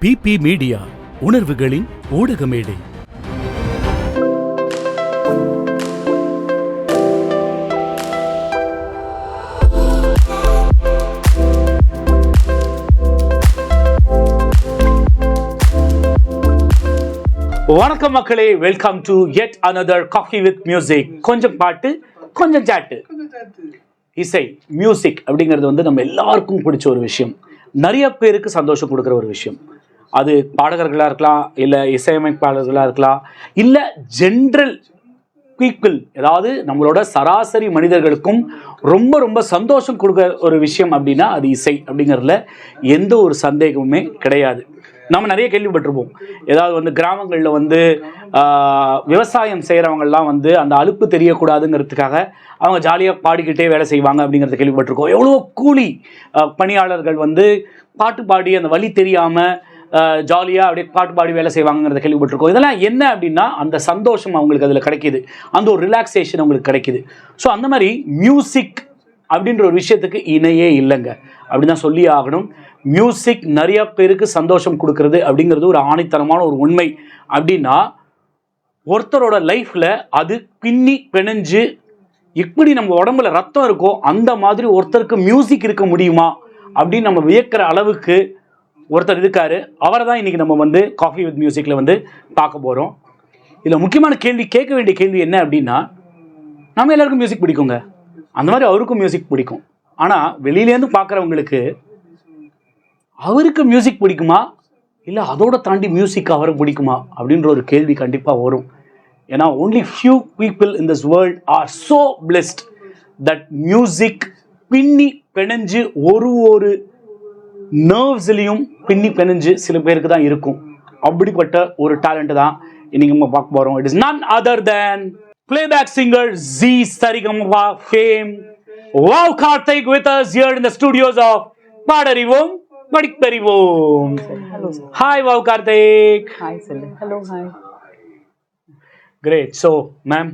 PP media உணர்வுகளின் ஊடக மேடை. வணக்கம் மக்களே, welcome to yet another coffee with music. கொஞ்சம் பாட்டு கொஞ்சம் சாட்டு. இசை மியூசிக் அப்படிங்கிறது வந்து நம்ம எல்லாருக்கும் பிடிச்ச ஒரு விஷயம். நிறைய பேருக்கு சந்தோஷம் கொடுக்குற ஒரு விஷயம். அது பாடகர்களாக இருக்கலாம், இல்லை இசையமைப்பாளர்களாக இருக்கலாம், இல்லை ஜென்ரல் பீப்புள், அதாவது நம்மளோட சராசரி மனிதர்களுக்கும் ரொம்ப ரொம்ப சந்தோஷம் கொடுக்குற ஒரு விஷயம் அப்படின்னா அது இசை அப்படிங்கிறதுல எந்த ஒரு சந்தேகமுமே கிடையாது. நம்ம நிறைய கேள்விப்பட்டிருப்போம். ஏதாவது வந்து கிராமங்களில் வந்து விவசாயம் செய்கிறவங்கெல்லாம் வந்து அந்த அலுப்பு தெரியக்கூடாதுங்கிறதுக்காக அவங்க ஜாலியாக பாடிக்கிட்டே வேலை செய்வாங்க அப்படிங்கிறத கேள்விப்பட்டிருக்கோம். எவ்வளோ கூலி பணியாளர்கள் வந்து பாட்டு பாடி அந்த வழி தெரியாமல் ஜாலியாக அப்படியே பாட்டு பாடி வேலை செய்வாங்கிறத கேள்விப்பட்டிருக்கோம். இதெல்லாம் என்ன அப்படின்னா அந்த சந்தோஷம் அவங்களுக்கு அதில் கிடைக்கிது, அந்த ஒரு ரிலாக்ஸேஷன் அவங்களுக்கு கிடைக்கிது. ஸோ அந்த மாதிரி மியூசிக் அப்படின்ற ஒரு விஷயத்துக்கு இணையே இல்லைங்க அப்படின்னு தான் சொல்லி ஆகணும். மியூசிக் நிறைய பேருக்கு சந்தோஷம் கொடுக்கறது அப்படிங்கிறது ஒரு ஆணித்தனமான ஒரு உண்மை. அப்படின்னா ஒருத்தரோட லைஃப்பில் அது பின்னி பிணைஞ்சு எப்படி நம்ம உடம்புல ரத்தம் இருக்கோ அந்த மாதிரி ஒருத்தருக்கு மியூசிக் இருக்க முடியுமா அப்படின்னு நம்ம வியக்கிற அளவுக்கு ஒருத்தர் இருக்காரு. அவரை தான் இன்றைக்கி நம்ம வந்து காஃபி வித் மியூசிக்கில் வந்து பார்க்க போகிறோம். இதில் முக்கியமான கேள்வி, கேட்க வேண்டிய கேள்வி என்ன அப்படின்னா, நம்ம எல்லாருக்கும் மியூசிக் பிடிக்குங்க, அந்த மாதிரி அவருக்கும் மியூசிக் பிடிக்கும். ஆனால் வெளியிலேருந்து பார்க்குறவங்களுக்கு அவருக்கு மியூசிக் பிடிக்குமா இல்லை அதோட தாண்டி மியூசிக் அவருக்கு பிடிக்குமா அப்படின்ற ஒரு கேள்வி கண்டிப்பாக வரும். ஏன்னா only few people in this world are so blessed that music பின்னி பிணைஞ்சு ஒரு நர்வ்ஸ்லையும் பின்னி பிணைஞ்சு சில பேருக்கு தான் இருக்கும். அப்படிப்பட்ட ஒரு டேலண்ட் தான் இன்னைக்கு நம்ம பார்க்க போகிறோம். It is none other than playback singer SaReGaMaPa fame Wow Karthik with us here in the studios of பாடறிவோம் படிப்பறிவோம். Hello sir. Hi Wow Karthik. Hi sir. Hello, hi. Great. So ma'am,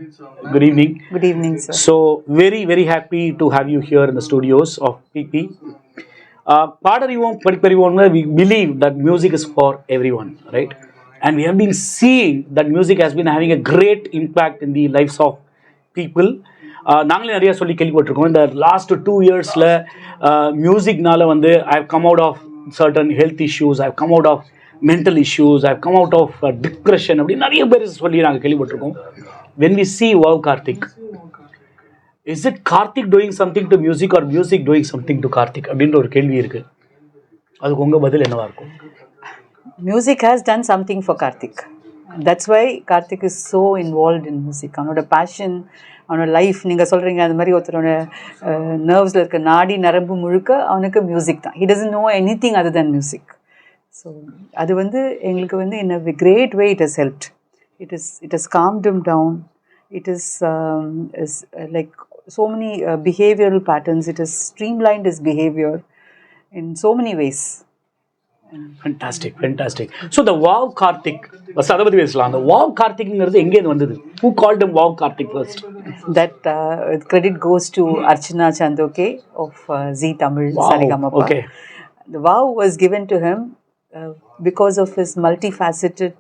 good evening. Good evening sir. So very happy to have you here in the studios of PP. பாடறிவோம் படிப்பறிவோம், we believe that music is for everyone, right? And we have been seeing that music has been having a great impact in the lives of people. நாங்களே நிறைய சொல்லி கேள்விப்பட்டிருக்கோம். இந்த last 2 yearsல மியூசிக்னால வந்து I have come out of certain health issues, I have come out of mental issues, I have come out of depression அப்படி நிறைய பேர் சொல்லி நாங்கள் கேள்விப்பட்டிருக்கோம். when we see wow Karthik, is it Karthik doing something to music or music doing something to Karthik அப்படின்ற ஒரு கேள்வி இருக்கு. அதுக்கு உங்க பதில் என்னவா இருக்கும்? Music has done something for Karthik. That's why Karthik is so involved in music. அவனோட பேஷன், அவனோட லைஃப், நீங்கள் சொல்கிறீங்க அது மாதிரி ஒருத்தரோட நர்வ்ஸில் இருக்க நாடி நரம்பு முழுக்க அவனுக்கு மியூசிக் தான். he doesn't know anything other than music. So அது வந்து எங்களுக்கு வந்து in a great way it has helped. It has calmed him down. It is like so many behavioral patterns. It has streamlined his behavior in so many ways. Fantastic. So the wow Karthik, அதை பற்றி பேசலாம். அந்த wow Karthikங்கிறது எங்கேருந்து வந்தது? Who called him wow Karthik first? That credit goes to Archana Chandoke of Zee Tamil SaReGaMaPa. Okay. The wow was given to him because of his multifaceted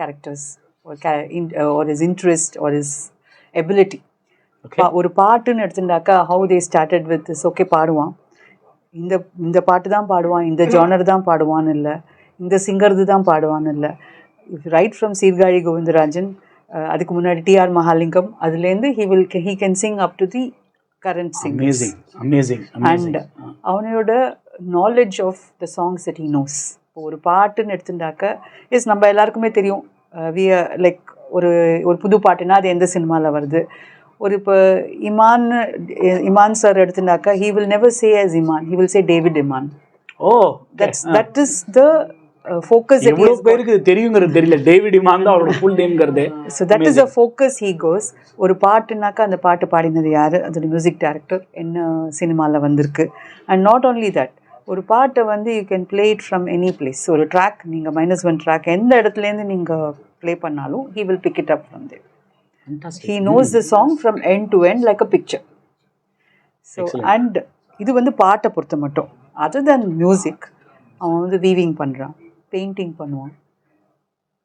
characters or his interest or his ability. Okay. ஒரு பாட்டுன்னு எடுத்துட்டாக்கா how they started with this, okay பாடுவான், இந்த பாட்டு தான் பாடுவான், இந்த genre தான் பாடுவான்னு இல்லை, இந்த சிங்கர்து தான் பாடுவான்னு இல்லை. ரைட் ஃப்ரம் சீர்காழி கோவிந்தராஜன், அதுக்கு முன்னாடி TR மகாலிங்கம், அதுலேருந்து he can sing up to the current singers. Amazing. And அவனோட knowledge of the songs that he knows. இப்போ ஒரு பாட்டுன்னு எடுத்துட்டாக்க எஸ் நம்ம எல்லாருக்குமே தெரியும். லைக் ஒரு புது பாட்டுனா அது எந்த சினிமாவில் வருது. ஒரு இப்போ இமான் சார் எடுத்துனாக்கா he will never say as Iman, he will say David Iman. That is the focus that எவ்வளவு பேருக்கு தெரியுங்கிறது தெரியல. டேவிட் இமான் தான் அவரோட full நேம்ங்கிறது. So that is the focus he goes. ஒரு பாட்டுனாக்கா அந்த பாட்டு பாடினது யாரு, அதோட மியூசிக் டைரக்டர், என்ன சினிமாவில் வந்திருக்கு. அண்ட் நாட் ஓன்லி தட், ஒரு பாட்டை வந்து you can play it from any place. ஒரு ட்ராக் நீங்கள் -1 ட்ராக் எந்த இடத்துலேருந்து நீங்கள் ப்ளே பண்ணாலும் he will pick it up from there. He knows the song from end to end like a picture. So and இது வந்து பாட்டை பொறுத்த மட்டும். Other than music, அவன் வந்து வீவிங் பண்ணுறான், பெயிண்டிங் பண்ணுவான்.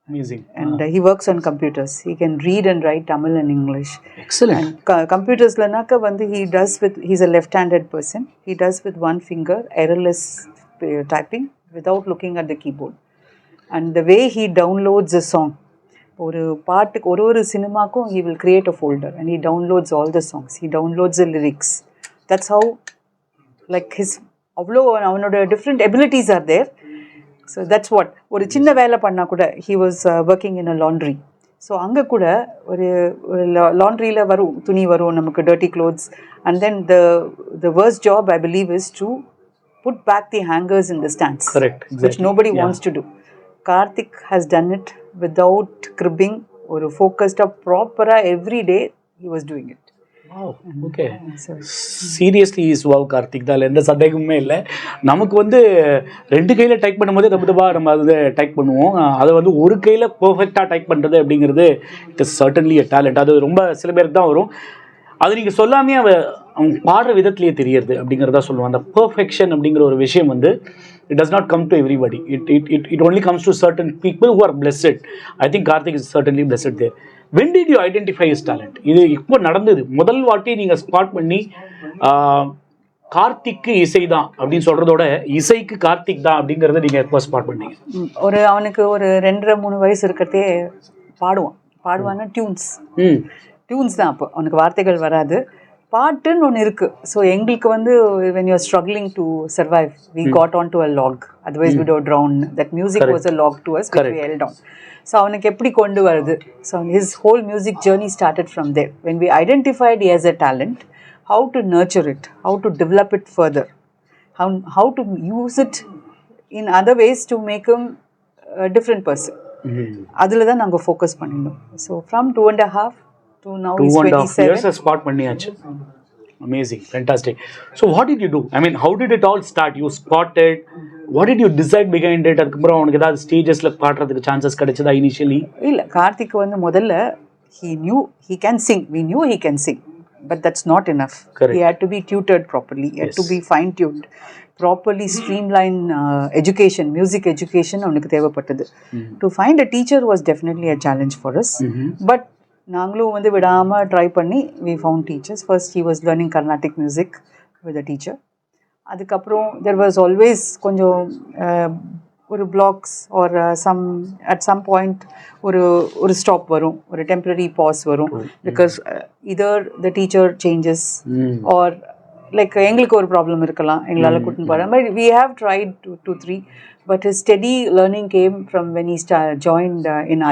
Amazing. And he works on computers. He can read and write Tamil and English. Excellent. And computers lanaka vandu he's a left-handed person. He does with one finger, errorless typing without looking at the keyboard. And the way he downloads a song, ஒரு பாட்டுக்கு ஒரு சினிமாக்கும் he will create a folder and he downloads all the songs. He downloads the lyrics. That's how, like, his அவ்வளோ அவனோட different abilities are there. So that's what, ஒரு சின்ன வேலை பண்ணால் கூட he was working in a laundry. So அங்கே கூட ஒரு லாண்ட்ரியில் வரும், துணி வரும் நமக்கு, dirty clothes, and then the worst job I believe is to put back the hangers in the stands. Correct, exactly. Which nobody wants to do. Karthik has done it without cribbing, or focused up proper every day he was doing it. Wow, okay. Seriously is wow Karthik. தால எந்த சந்தேகமே இல்லை. நமக்கு வந்து ரெண்டு கையில் type பண்ணும்போதே தப்பு நம்ம அதை டைப் பண்ணுவோம். அதை வந்து ஒரு கையில் பர்ஃபெக்டாக டைப் பண்ணுறது அப்படிங்கிறது it is certainly a talent. அது ரொம்ப சில பேருக்கு தான் வரும். அது நீங்கள் சொல்லாமே அவங்க பாடுற விதத்துலேயே தெரியறது அப்படிங்கிறதா சொல்லுவாங்க. அந்த பர்ஃபெக்ஷன் அப்படிங்கிற ஒரு விஷயம் வந்து it does not come to everybody. It only comes to certain people who are blessed. I think Karthik is certainly blessed there. When did you identify his talent? இது இப்போ நடந்தது முதல் வாட்டி நீங்கள் ஸ்பாட் பண்ணி கார்த்திக்கு இசை தான் அப்படின்னு சொல்கிறதோட இசைக்கு கார்த்திக் தான் அப்படிங்கிறத நீங்கள் எப்போ ஸ்பாட் பண்ணீங்க? அவனுக்கு ஒரு 2.5-3 வயசு இருக்கிறதே பாடுவான்னா டியூன்ஸ் தான். அப்போ அவனுக்கு வார்த்தைகள் வராது, பாட்டுன்னு ஒன்று இருக்குது. ஸோ எங்களுக்கு வந்து when you are struggling to survive, we got onto a log, otherwise we would have drowned. That music was a log to us, which we held on. So அவனுக்கு எப்படி கொண்டு வருது? So his whole music journey started from there. When we identified he has a talent, how to nurture it, how to develop it further, how to use it in other ways to make him a different person. அதில் தான் நாங்கள் focus பண்ணியிருந்தோம். So from 2.5 to now he's 27 years spot பண்ணியாச்சு. Amazing, fantastic. So what did you do? I mean, how did it all start? You spotted, what did you decide behind it? அதுக்கப்புறம் அவனுக்கு ஏதாவது ஸ்டேஜஸ்ல பாடுறதுக்கு chances கிடைச்சதா initially? இல்லை, கார்த்திக் வந்து முதல்ல he knew he can sing. We knew he can sing, but that's not enough. Correct. He had to be tutored properly. He had to be fine tuned properly. Streamline education, music education அவனுக்கு தேவைப்பட்டது. To find a teacher was definitely a challenge for us. But நாங்களும் வந்து விடாமல் try பண்ணி we found teachers. First he was learning Carnatic music with a teacher. அதுக்கப்புறம் there was always கொஞ்சம் ஒரு blocks or at some point ஒரு stop வரும், ஒரு temporary pause வரும், because either the teacher changes or like எங்களுக்கு ஒரு ப்ராப்ளம் இருக்கலாம், எங்களால் கூட்டின்னு போகிற மாதிரி. We have tried 2-3, but his steady learning came from when he joined in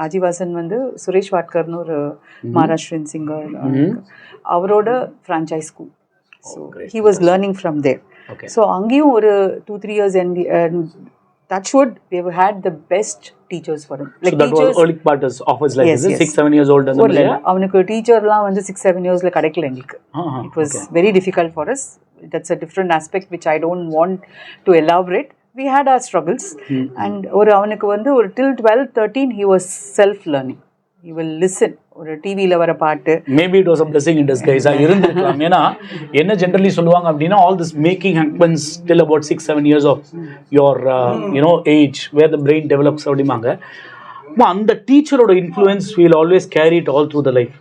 ஆஜிவாசன் வந்து சுரேஷ் வாட்கர்னு ஒரு மகாராஷ்டிரியன் சிங்கர், அவரோட franchise school. So he was learning from there. So அங்கேயும் ஒரு 2-3 years and touchwood we have had the best teachers for him. Like, so that teachers, was early part of his life. Yes, 6-7 years old அந்த மாதிரி. அவனுக்கு டீச்சர்லாம் வந்து 6-7 yearsல கிடைக்கல எங்களுக்கு. It was very difficult for us. That's a different aspect which I don't want to elaborate. We had our struggles. And அவனுக்கு வந்து ஒரு till 12-13 he was self learning. He will listen. ஒரு டிவியில் வர பாட்டு, maybe it was a blessing in disguise இருந்திருக்கலாம். ஏன்னா என்ன ஜென்ரலி சொல்லுவாங்க அப்படின்னா, all this making happens till about 6-7 years of your age where the brain develops அப்படிமாங்க. அந்த டீச்சரோட influence will always carry it all through the life.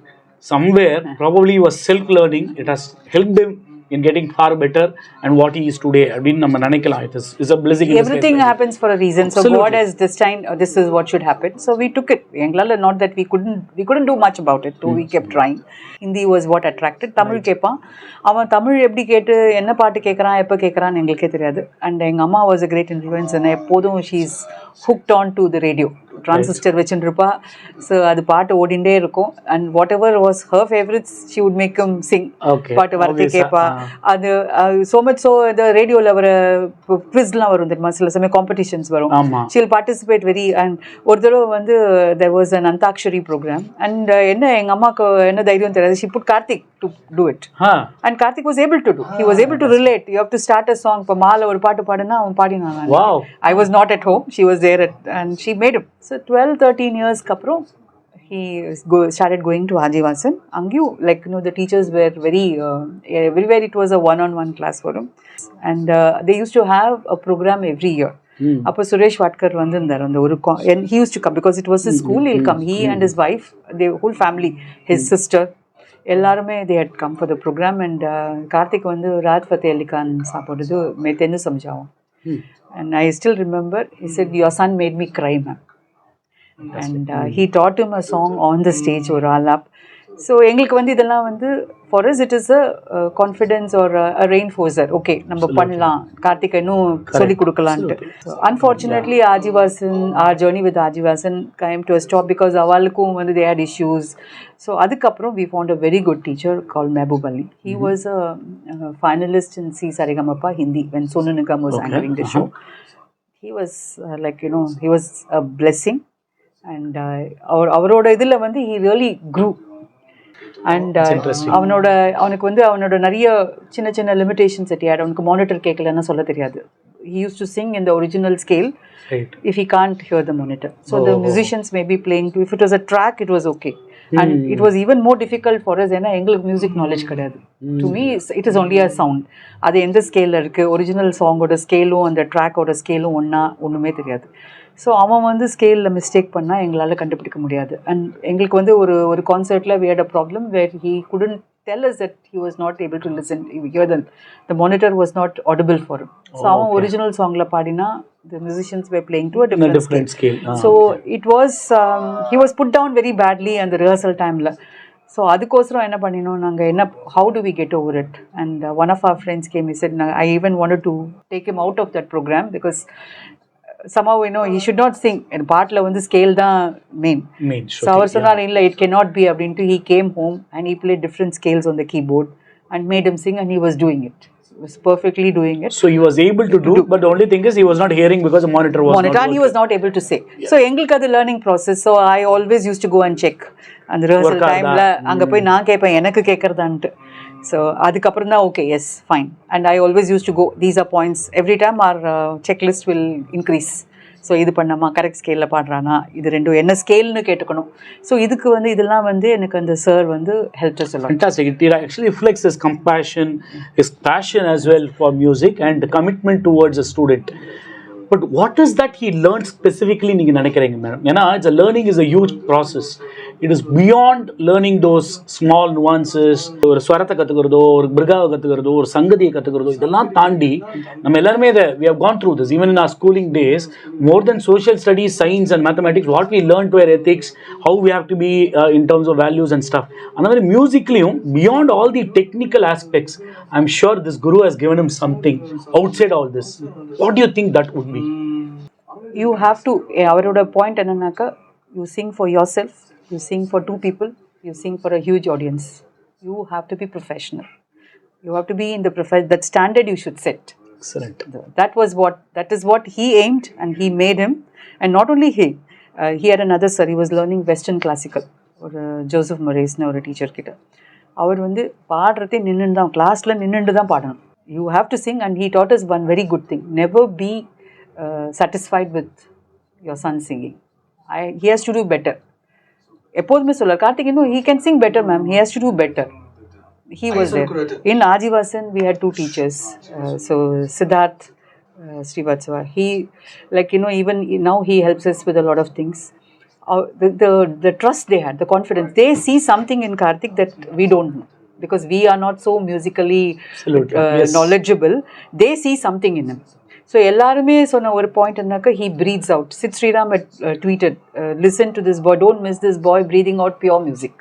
Somewhere probably he was self learning, it has helped him in getting far better and what he is today. அப்படின்னு நம்ம நினைக்கலாம். It is a blessing. Everything happens for a reason. So absolutely. God has destined this is what should happen. So we took it. எங்களால not that we couldn't do much about it. So we kept trying. Hindi was what attracted. Tamil கேட்பான். அவன் தமிழ் எப்படி கேட்டு என்ன பாட்டு கேட்குறான், எப்போ கேட்குறான்னு எங்களுக்கே தெரியாது. அண்ட் எங்கள் அம்மா was a great influence. and எப்போதும் she is hooked on to the radio. Transistor வச்சுருப்பா. ஸோ அது பாட்டு ஓடிண்டே இருக்கும். And whatever was her favourites she would make him sing. பாட்டு வரத்தை கேட்பா. அது ஸோ மச் ஸோ இந்த ரேடியோவில் வர குவிஸ்லாம் வரும் தெரியுமா, சில சமயம் காம்படிஷன்ஸ் வரும். She will participate very. And ஒரு தடவை வந்து there was an antakshari program. And என்ன எங்கள் அம்மாவுக்கு என்ன தைரியம் தெரியாது, she put Karthik to do it. And Karthik was able to do. He was able to relate. You have to start a song. இப்போ மாலை ஒரு பாட்டு பாடுனா அவன் பாடினான். I was not at home, she was there and she made him. So 12-13 years அப்புறம் he started going to Ajivasan. Angyu, like the teachers were very everywhere it was a one-on-one class for him. And they used to have a program every year. அப்போ சுரேஷ் வாட்கர் வந்திருந்தார் அந்த ஒரு he used to come because it was his school. He'll come, he and his wife, the whole family, his sister, எல்லாருமே they had come for the program. And Karthik வந்து ராத் ஃபத்தே அலி கான் சாப்பிடுறது मैं तेनू समझाऊं. And I still remember he said your son made me cry ma'am. And he taught him a song on the stage or alap. So எங்களுக்கு வந்து இதெல்லாம் வந்து for us it is a confidence or a reinforcer. Okay, நம்ம பண்ணலாம், கார்த்திக் இன்னும் சொல்லி கொடுக்கலான்ட்டு. Unfortunately Ajivasan, our journey with Ajivasan came to a stop because அவளுக்கும் வந்து they had issues. So அதுக்கப்புறம் we found a very good teacher called Mehboob Ali. He was a finalist in SaReGaMaPa Hindi when Sonu Nigam was anchoring the show. He was like he was a blessing. And அவரோட இதில் வந்து he really grew. And அவனுக்கு வந்து அவனோட நிறைய சின்ன சின்ன limitations எட்டி ஆட். அவனுக்கு மானிட்டர் கேட்கலன்னு சொல்ல தெரியாது. He used to sing in the original scale if he can't hear the monitor. So the musicians may be playing too. If it was a track, it was okay. And it was even more difficult for us ஏன்னா எங்களுக்கு music knowledge கிடையாது. To me it is only a sound. அது எந்த ஸ்கேலில் இருக்குது, original சாங்கோட ஸ்கேலும் அந்த ட்ராக்கோட ஸ்கேலும் ஒன்றுமே தெரியாது. ஸோ அவன் வந்து ஸ்கேலில் மிஸ்டேக் பண்ணால் எங்களால் கண்டுபிடிக்க முடியாது. அண்ட் எங்களுக்கு வந்து ஒரு கான்சர்ட்டில் we had a problem where he couldn't tell us that he was not able to listen, hear the monitor was not audible for him. So அவன் ஒரிஜினல் சாங்கில் பாடினா the musicians were playing to a different scale. So it was he was put down very badly and the rehearsal timeல. So அதுக்கோசரம் என்ன பண்ணினோம் நாங்கள் how do we get over it? And one of our friends came, he said I even wanted to take him out of that program because somehow he should not sing. And பாட்டில் வந்து scale தான் main. So அவர் சொன்னார் இல்லை it cannot be அப்படின்ட்டு. He came home and he played different scales on the keyboard and made him sing and he was doing it. He was perfectly doing it. So he was able to do, but the only thing is he was not hearing because the monitor was not and he was not able to say. So எங்களுக்கு அது learning process. So I always used to go and check. அந்த rehearsal timeல அங்கே போய் நான் கேட்பேன் எனக்கு கேட்கறதான்ட்டு. So அதுக்கப்புறம் தான் okay, yes, fine. And I always used to go, these are points. Every time our checklist will increase. So இது பண்ணாமா, correct ஸ்கேலில் பாடுறானா, இது ரெண்டும் என்ன ஸ்கேல்னு கேட்டுக்கணும். ஸோ இதுக்கு வந்து இதெல்லாம் வந்து எனக்கு அந்த சார் வந்து ஹெல்ப் சொல்லலாம். Fantastic. It actually reflects his compassion, his passion as well for music and the commitment towards a student. But what is that he learned specifically நீங்கள் நினைக்கிறீங்க மேடம்? ஏன்னா learning is a huge process. It is beyond learning those small nuances. ஒரு ஸ்வரத்தை கற்றுக்கிறதோ, ஒரு பிருகாவை கற்றுக்கிறதோ, ஒரு சங்கதியை கற்றுக்கிறதோ, இதெல்லாம் தாண்டி நம்ம எல்லாருமே we have gone through this even in our schooling days. More than social studies, science and mathematics, what we learned were ethics, how we have to be in terms of values and stuff. அந்த மாதிரி மியூசிக்லையும் beyond all the technical aspects, I'm sure this guru has given him something outside all this. What do you think that would be? You have to, அவரோட point என்னன்னாக்கா, you sing for yourself, you sing for two people, you sing for a huge audience. You have to be professional. You have to be in the that standard you should set. Excellent. That is what he aimed and he made him. And not only he had another sir, he was learning Western classical or Joseph Marais ஒரு teacher கிட்ட. அவர் வந்து பாடுறதே நின்னுட்டு தான், கிளாஸில் நின்னுட்டு தான் பாடணும். You have to sing. And he taught us one very good thing: never be satisfied with your son singing. He has to do better. எப்போதுமே சொல்ல Karthik he can sing better ma'am, he has to do better. He was there. In Ajivasan we had two teachers, so Siddharth Srivatsava, he even now he helps us with a lot of things. The trust they had, the confidence, they see something in Karthik that we don't know because we are not so musically knowledgeable. They see something in him. So எல்லாருமே சொன்ன ஒரு point என்னக்கா, he breathes out. Sid Sriram had tweeted, listen to this boy, don't miss this boy breathing out pure music.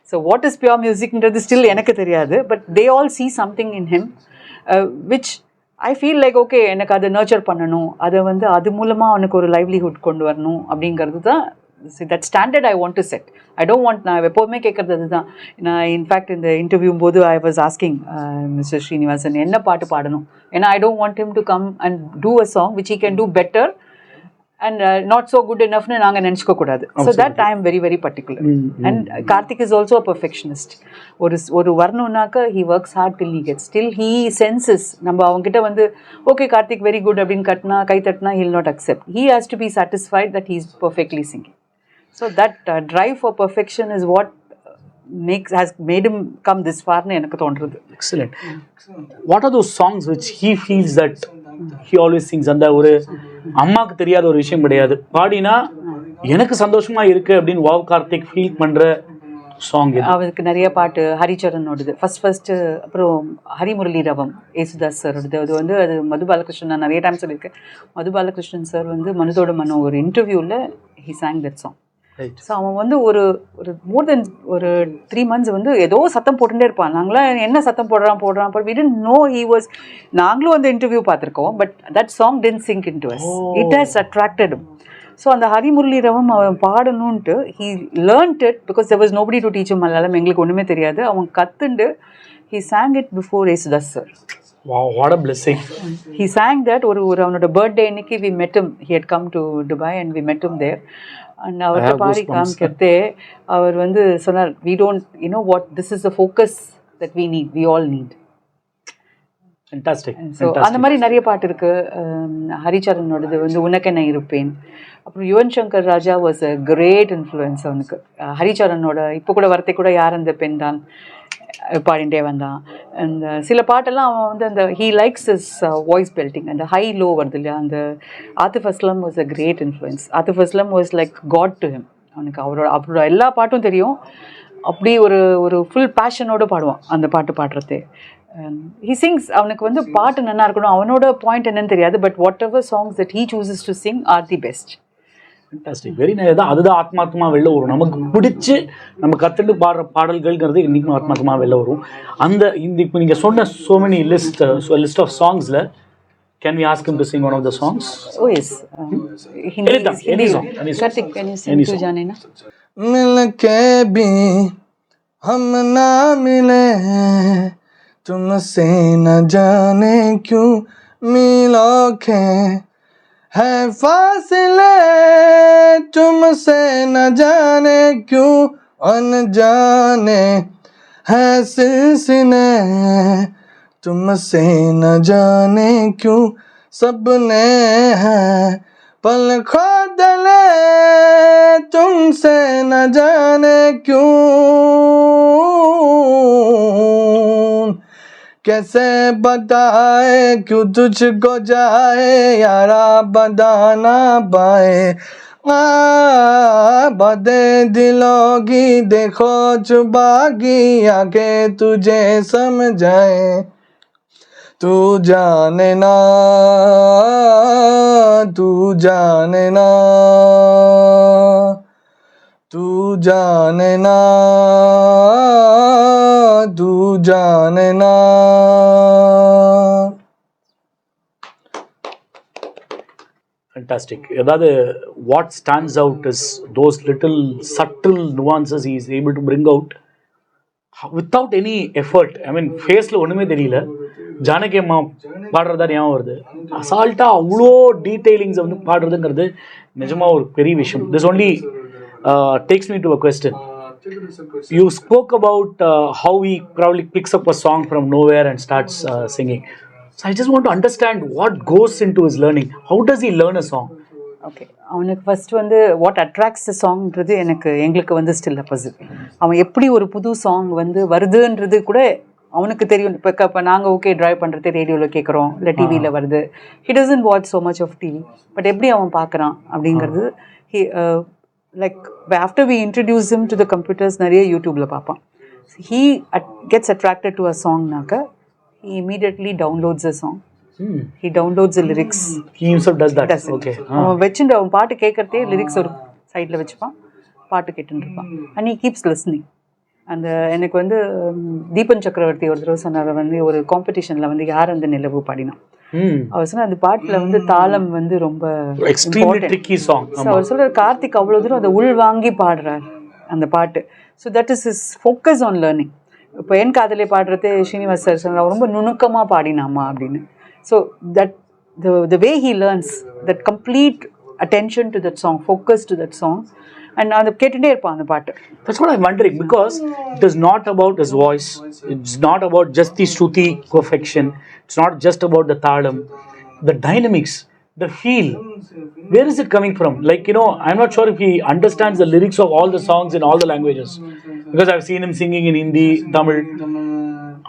So what is pure music ன்றது still எனக்கு தெரியாது, but they all see something in him which I feel like okay, எனக்கு அதை nurture பண்ணணும், அதை வந்து அது மூலமாக அவனுக்கு ஒரு லைவ்லிஹுட் கொண்டு வரணும் அப்படிங்கிறது தான். that standard I want to set. I don't want, நான் எப்போதுமே கேட்குறது அதுதான். நான் இன்ஃபேக்ட் இந்த இன்டர்வியூ போது I was asking Mr. Srinivasan என்ன பாட்டு பாடணும், ஏன்னா I don't want him to come and do a song which he can do better and not so good enough னு நாங்கள் நினச்சிக்க கூடாது. So that I am very very particular. And Karthik is also a perfectionist. ஒரு வரணுன்னாக்க he works hard till he gets, till he senses நம்ம அவங்ககிட்ட வந்து okay Karthik very good அப்படின்னு கட்டினா கை தட்டினா he will not accept. He has to be satisfied that he is perfectly singing. So that drive for perfection is what has made him come this far னு எனக்கு தோன்றுது. Excellent. What are those songs which he feels that he always sings? அந்த ஒரு அம்மாக்கு தெரியாத ஒரு விஷயம் கிடையாது. பாடினா எனக்கு சந்தோஷமா இருக்கு அப்படின்னு வாவ் கார்த்திக் ஃபீல் பண்ற சாங் இது. அவருக்கு நிறைய பாட்டு ஹரிச்சரனோடது ஃபர்ஸ்ட், அப்புறம் ஹரிமுரளி ரவம் ஏசுதாஸ் சாரோடது. அது வந்து அது மது பாலகிருஷ்ணன், நான் நிறைய டைம் சொல்லியிருக்கேன். மது பாலகிருஷ்ணன் சார் வந்து மனதோட மனம் ஒரு இன்டர்வியூவில் he song that song. So அவன் வந்து ஒரு மோர் தென் ஒரு 3 months வந்து ஏதோ சத்தம் போட்டுட்டே இருப்பான். நாங்களாம் என்ன சத்தம் போடுறான் but we didn't know he was. நாங்களும் அந்த இன்டர்வியூ பார்த்துருக்கோம், but that song didn't sink into us. It has attracted him. So அந்த ஹரிமுரளி ரவம் அவன் பாடணுன்ட்டு he learnt it because there was nobody to teach him Malayalam. எங்களுக்கு ஒன்றுமே தெரியாது. அவன் கற்றுண்டு he sang it before Yesudas sir. Wow, what a blessing. He sang that ஒரு அவனோட birthday அன்னைக்கு we met him. He had come to Dubai and we met him there. And அவர்கிட்ட பாடி காமிக்கிறதே அவர் வந்து சொன்னார், we don't, you know what, this is the focus that we all need. Fantastic. So அந்த மாதிரி நிறைய பாட்டு இருக்கு. ஹரிச்சரனோடது வந்து உனக்கென்ன இருப்பேன். அப்புறம் Yuvan Shankar Raja was a great influence அவனுக்கு. ஹரிச்சரனோட இப்போ கூட வார்த்தை கூட யார் அந்த பெண் தான் பாடிண்டே வந்தான். அந்த சில பாட்டெல்லாம் அவன் வந்து அந்த he likes his voice belting, அந்த ஹை லோ வருது இல்லையா. அந்த Atif Aslam was a great influence. Atif Aslam was like god to him. அவனுக்கு அவரோட எல்லா பாட்டும் தெரியும். அப்படி ஒரு ஃபுல் பேஷனோடு பாடுவான் அந்த பாட்டு பாடுறதே. ஹி சிங்ஸ். அவனுக்கு வந்து பாட்டு நல்லா இருக்கணும், அவனோட பாயிண்ட் என்னன்னு தெரியாது, but whatever songs that he chooses to sing are the best. Fantastic, very nice. அதுதான் ஆத்மாத்மா வெளில வரும். நமக்கு பிடிச்சி நம்ம கற்றுட்டு பாடுற பாடல்கள்ங்கிறது இன்றைக்கும் ஆத்மாத்மா வெளில வரும். அந்த இப்போ நீங்கள் சொன்ன so many list of songs-ல can we ask him to sing one of the songs? Oh yes. Any song. Karthik, can you sing Tu Jaane Na? मिलके भी हम ना मिले, तुमसे न जाने क्यों मिलोगे, है फासले तुमसे न जाने क्यों अनजाने, है सिलसिले तुमसे न जाने क्यों सबने है पल खो दले, तुमसे न जाने क्यों कैसे बताए क्यों तुझको जाए यारा बदाना पाए, बदे दिलों की देखो चुबागी आके तुझे समझाए, तू जाने ना तू जाने ना तू जाने ना तू जाने ना. Fantastic. அதாவது what stands out is those little subtle nuances he is able to bring out without any effort. I mean, ஃபேஸில் ஒன்றுமே தெரியல. ஜானகியம்மா பாடுறதா ஞாபகம் வருது. அசால்ட்டாக அவ்வளோ டீட்டெயிலிங்ஸை வந்து பாடுறதுங்கிறது நிஜமாக ஒரு பெரிய விஷயம். This only takes me to a question. You spoke about how he probably picks up a song from nowhere and starts singing. So I just want to understand what goes into his learning. How does he learn a song? Okay, அவனுக்கு first வந்து what attracts the சாங்ன்றது எங்களுக்கு வந்து still opposite. அவன் எப்படி ஒரு புது song வந்து வருதுன்றது கூட அவனுக்கு தெரியும். இப்போ நாங்கள் ஓகே ட்ரைவ் பண்ணுறது ரேடியோவில் கேட்குறோம், இல்லை டிவியில் வருது. He doesn't watch so much of TV, but எப்படி அவன் பார்க்குறான் அப்படிங்கிறது he like after we introduce him to the computers நிறைய யூடியூப்பில் பார்ப்பான். He gets attracted to a சாங்னாக்க he immediately downloads a song. He downloads the lyrics. He himself does that. Okay. அவன் வச்சுட்டு அவன் பாட்டு கேட்கறதே லிரிக்ஸ் ஒரு சைடில் வச்சுப்பான், பாட்டு கேட்டுன்னு இருப்பான். And he keeps listening. அந்த எனக்கு வந்து தீபன் சக்கரவர்த்தி ஒரு தடவை சொன்னார், வந்து ஒரு காம்படிஷனில் வந்து யார் அந்த நிலவு பாடினான். அவர் சொன்ன அந்த பாட்டில் வந்து தாளம் வந்து ரொம்ப extremely tricky song. அவர் சொல்கிறார் கார்த்திக் அவ்வளோ தூரம் அதை உள் வாங்கி பாடுறார் அந்த பாட்டு. So that is his focus on learning. இப்போ என் காதலை பாடுறது ஸ்ரீனிவாஸ் சார் சொன்னார் ரொம்ப நுணுக்கமாக பாடினாமா அப்படின்னு. So that the way he learns that complete attention to that song, focus to that song, and அதை கேட்டுகிட்டே இருப்பான் அந்த பாட்டு. That's what I'm wondering, because it is not about his voice, it's not about just the shruti perfection, it's not just about the thalam, the dynamics, the feel. Where is it coming from? Like, you know, I'm not sure if he understands the lyrics of all the songs in all the languages, because I've seen him singing in Hindi, Tamil.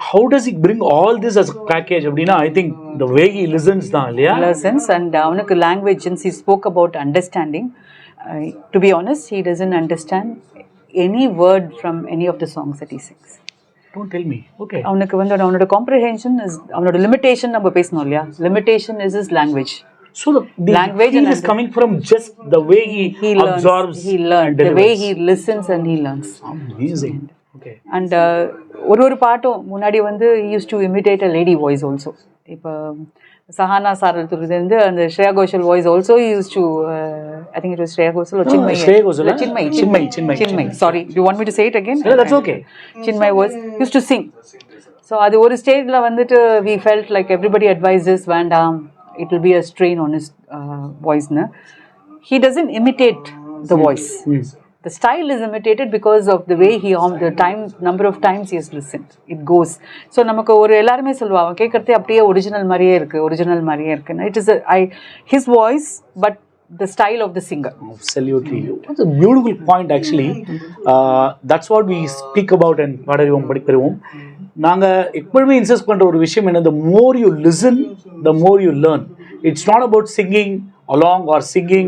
how does he bring all this as a package அப்படின்னா I think the way he listens தான் இல்லையா? Lessons and அவனுக்கு language, since he spoke about understanding, to be honest, he doesn't understand any word from any of the songs that he sings. Don't tell me. Okay. அவனுக்கு வந்து அவனோட comprehension is அவனோட limitation. நம்ம பேசணும் இல்லையா, limitation is his language. So the language is coming from just the way he absorbs. He learns the way he listens and he learns. Amazing. Okay. And ஒரு பாட்டும் முன்னாடி வந்து he used to imitate a lady voice also. இப்போ சஹானா சாரல்துறது வந்து அந்த Shreya Ghoshal voice also he used to I think it was Shreya Ghoshal or Chinmay. Chinmay. Sorry, do you want me to say it again? Yeah, that's okay. Chinmay was used to sing. So அது ஒரு ஸ்டேஜ்ல வந்துட்டு we felt like everybody advises வேண்டாம், it will be a strain on his voice. He doesn't imitate the voice. The style is imitated because of the way number of times he has listened. It goes. So நமக்கு ஒரு எல்லாருமே சொல்லுவாங்க கேட்கறதே அப்படியே original மாதிரியே இருக்கு. It is his voice but the style of the singer. Absolutely. That's a beautiful point actually. That's what we speak about and பாடறிவோம் படிப்பறிவோம். நாங்க எப்பவுமே insist பண்ற ஒரு விஷயம் என்ன, the more you listen the more you learn. It's not about singing along or singing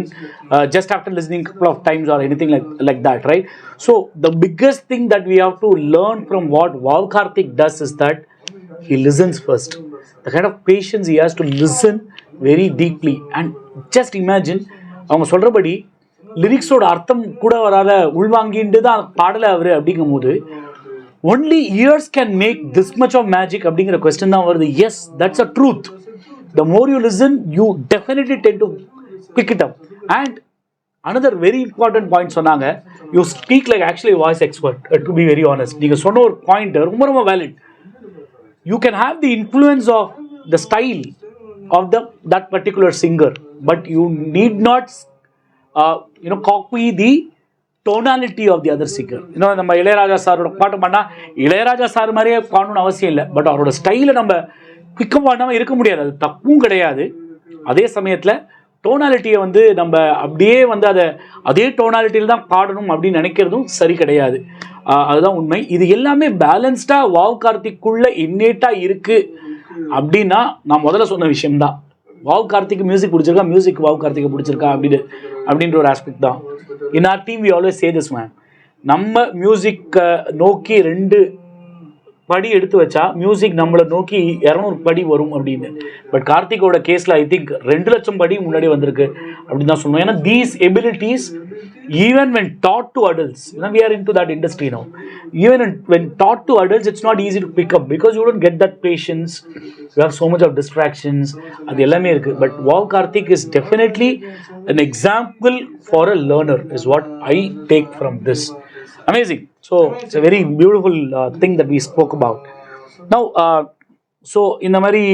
just after listening a couple of times or anything like that, right? So the biggest thing that we have to learn from what Karthik does is that he listens first. The kind of patience he has to listen very deeply. And just imagine அவங்க சொல்றபடி லிரிக்ஸோட அர்த்தம் கூட வராத உள்வாங்கிட்டு தான் பாடல அவரு அப்படிங்கும்போது only ears can make this much of magic அப்படிங்கிற கொஸ்டின் தான் வருது. Yes, that's a truth. The more you listen, you definitely tend to pick it up. And another very important point சொன்னாங்க, you speak like actually a voice expert, to be very honest. நீங்க சொன்ன ஒரு point ரொம்ப valid. You can have the influence of the style of that particular singer, but you need not copy the tonality of the other singer. நம்ம இளையராஜா சாரோட பாட்டு பண்ணா Ilaiyaraaja sir மாதிரியே பாடணும்னு அவசியம் இல்லை, பட் அவரோட ஸ்டைலை நம்ம பிக்கப் பண்ணாமல் இருக்க முடியாது, அது தப்பும் கிடையாது. அதே சமயத்தில் டோனாலிட்டியை வந்து நம்ம அப்படியே வந்து அதே டோனாலிட்டியில் தான் பாடணும் அப்படின்னு நினைக்கிறதும் சரி கிடையாது. அதுதான் உண்மை. இது எல்லாமே பேலன்ஸ்டாக கார்த்திக்குள்ள இன்னேட்டாக இருக்குது அப்படின்னா நான் முதல்ல சொன்ன விஷயம்தான். கார்த்திக் மியூசிக் பிடிச்சிருக்கா, மியூசிக் கார்த்திகை பிடிச்சிருக்கா அப்படின்ற ஒரு ஆஸ்பெக்ட் தான். In our team we always say this man, நம்ம மியூசிக்கை நோக்கி 2 படி எடுத்து வச்சா மியூசிக் நம்மளை நோக்கி 200 படி வரும் அப்படின்னு. பட் கார்த்திகோட கேஸில் ஐ திங்க் 2 லட்சம் படி முன்னாடி வந்திருக்கு அப்படின்னு தான் சொல்லணும். ஏன்னா these abilities even when taught to adults, we are into that industry now, even when taught to adults it's not easy to pick up because you don't get that patience, you have so much of distractions, அது எல்லாமே இருக்கு. But Karthik is definitely an example for a learner is what I take from this. Amazing. So it's a very beautiful thing that we spoke about. Now so இந்த மாதிரி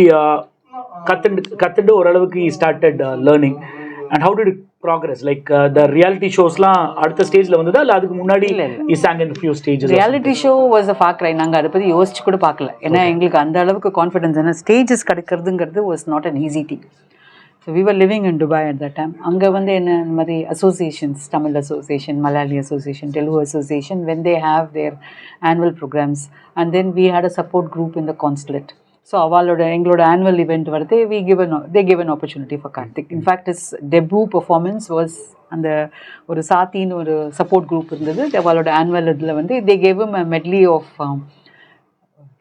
கத்துண்டு ஓரளவுக்கு he started learning. And how did it progress? Like the reality shows-லாம் அடுத்த ஸ்டேஜ்ல வந்ததா இல்ல அதுக்கு முன்னாடி he sang in a few stages? Reality show was a far cry. நாங்க அதை பத்தி யோசிச்சு கூட பார்க்கல. ஏன்னா எங்களுக்கு அந்த அளவுக்கு கான்ஃபிடன்ஸ், ஏன்னா stages கிடைக்கிறதுங்கிறது was not an easy thing. So we were living in Dubai at that time. அங்க வந்து என்ன இந்த மாதிரி associations, Tamil Association, Malayali Association, Telugu Association, when they have their annual programs, and then we had a support group in the consulate. So எங்களோட annual event வருது, they give an opportunity for Karthik. In fact his debut performance was அந்த ஒரு சாத்தின்னு ஒரு support group இருந்தது. அவளோட annual இதில் வந்து they gave him a medley of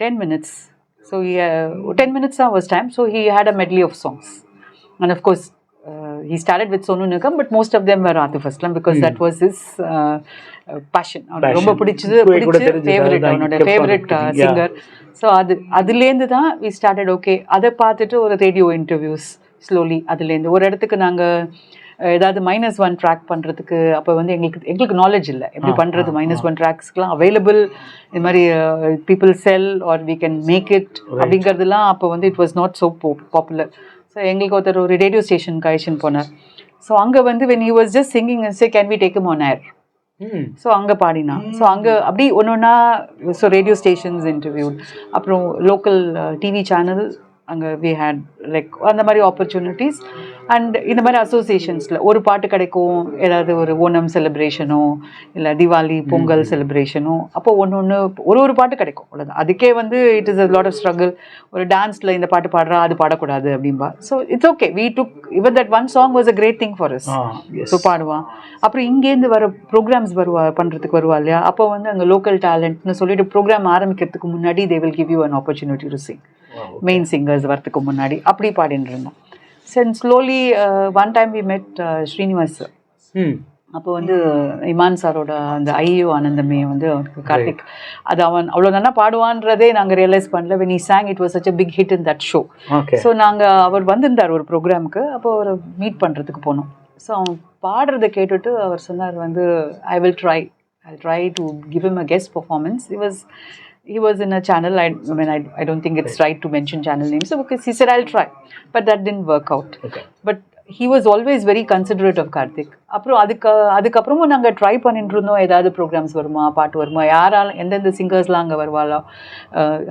10 minutes. So 10 minutes was time, so he had a medley of songs. And of course he started with Sonu Nigam, but most of them were Atif Aslam because that was his passion. ரொம்ப பிடிச்சது favourite, அவனோட favourite singer. So அதுலேருந்து தான் we started. Okay, அதை பார்த்துட்டு ஒரு radio interviews slowly அதுலேருந்து ஒரு இடத்துக்கு நாங்கள் ஏதாவது -1 ட்ராக் பண்ணுறதுக்கு அப்போ வந்து எங்களுக்கு நாலேஜ் இல்லை எப்படி பண்ணுறது. -1 ட்ராக்ஸ்க்கெலாம் அவைலபிள் இது மாதிரி people sell or we can make it அப்படிங்கிறதுலாம் அப்போ வந்து it was not so popular. So எங்களுக்கு ஒருத்தர் ஒரு ரேடியோ ஸ்டேஷனுக்கு அழைச்சின்னு போனார். ஸோ அங்கே வந்து when he was just singing and say can we take him on air. So அங்கே பாடினான். ஸோ அங்கே அப்படி ஒன்றா ஸோ ரேடியோ ஸ்டேஷன்ஸ் இன்டர்வியூட், அப்புறம் லோக்கல் டிவி சேனல் அங்கே வி ஹேட் லைக் அந்த மாதிரி ஆப்பர்ச்சுனிட்டிஸ். அண்ட் இந்த மாதிரி அசோசியேஷன்ஸில் ஒரு பாட்டு கிடைக்கும், ஏதாவது ஒரு ஓணம் செலிப்ரேஷனோ இல்லை தீபாவளி பொங்கல் செலிப்ரேஷனோ, அப்போ ஒரு பாட்டு கிடைக்கும், அவ்வளோதான். அதுக்கே வந்து it is a lot of struggle. ஒரு டான்ஸில் இந்த பாட்டு பாடுறா, அது பாடக்கூடாது அப்படின்பா. So it's okay, we took இவன் that one song was a great thing for us. So பாடுவான். அப்புறம் இங்கேருந்து வர ப்ரோக்ராம்ஸ் பண்ணுறதுக்கு வருவா இல்லையா, அப்போ வந்து அங்கே லோக்கல் டேலண்ட்னு சொல்லிட்டு ப்ரோக்ராம் ஆரம்பிக்கிறதுக்கு முன்னாடி they will give you an opportunity to Singh. Main singers வரத்துக்கு முன்னாடி அப்படி பாடிட்டு இருந்தோம். And slowly one time we met Srinivas. அப்போ வந்து இமான் சாரோட அந்த ஐயோ ஆனந்தமே வந்து கார்த்திக் அது அவன் அவ்வளோ நல்லா பாடுவான்றதே நாங்கள் ரியலைஸ் பண்ணல. when he sang it was such a big hit in that show. So நாங்கள் அவர் வந்திருந்தார் ஒரு ப்ரோக்ராமுக்கு, அப்போ அவரை மீட் பண்ணுறதுக்கு போனோம். ஸோ அவன் பாடுறதை கேட்டுட்டு அவர் சொன்னார் வந்து I'll try to give him a guest performance. He was in a channel. I don't think it's right to mention channel names. So because he said I'll try, but that didn't work out. But he was always very considerate of Karthik. அப்புறம் அதுக்கப்புறமும் நாங்கள் try பண்ணிட்டு இருந்தோம், ஏதாவது programs வருமா, பாட்டு வருமா, யாரால எந்தெந்த சிங்கர்ஸ்லாம் அங்கே வருவாளோ.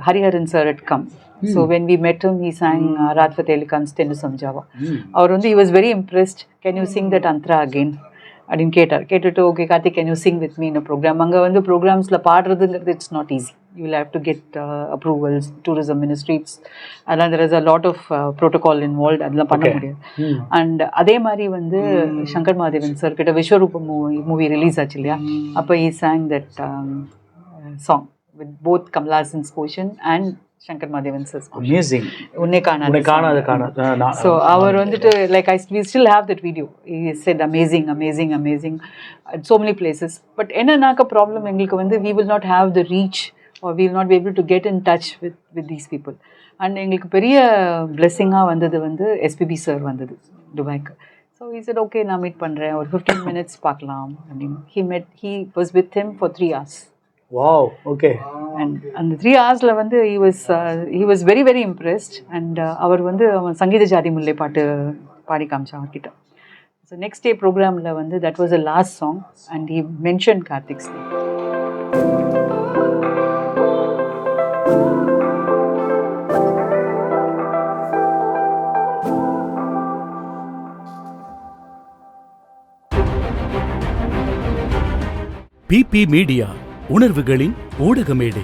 Hariharan sir had come. So when we met him, he sang Raat Fateh Ali Khan's Tenu Samjhava. அவர் வந்து he was very impressed. Can you sing that Antra again? அப்படின்னு கேட்டுட்டு okay Karthik can you sing with me in program. அங்கே வந்து ப்ரோக்ராம்ஸில் பாடுறதுங்கிறது it's not easy. You will have to get approvals, tourism ministries, அதெல்லாம் there is a lot of protocol involve, அதெல்லாம் பண்ண முடியாது. அண்ட் அதே மாதிரி வந்து சங்கர் மாதேவன் சார் கிட்ட விஸ்வரூபம் மூவி ரிலீஸ் ஆச்சு இல்லையா, அப்போ ஈ song that song with both Kamal Haasan's portion and Shankar Mahadevan sir. Amazing. உன்னை காணாது. ஸோ அவர் வந்துட்டு like we still have that video. He said amazing at so many places. But என்னன்னாக்க ப்ராப்ளம் எங்களுக்கு வந்து we will not have the reach or we will not be able to get in touch with these people. And எங்களுக்கு பெரிய பிளெஸ்ஸிங்காக வந்தது வந்து SPB sir வந்தது துபாய்க்கு. So he said okay நான் மீட் பண்ணுறேன், ஒரு 15 minutes பார்க்கலாம் அப்படின்னு. he was with him for 3 hours. Wow, okay. And அந்த 3 hoursல வந்து he was very very impressed. And அவர் வந்து அவன் சங்கீத ஜாதி முல்லை பாட்டு பாடி காமிச்சான் அவர்கிட்ட. ஸோ நெக்ஸ்ட் டே ப்ரோக்ராமில் வந்து that was a last song and he mentioned Karthik's name. PP media, உணர்வுகளின் ஊடக மேடை.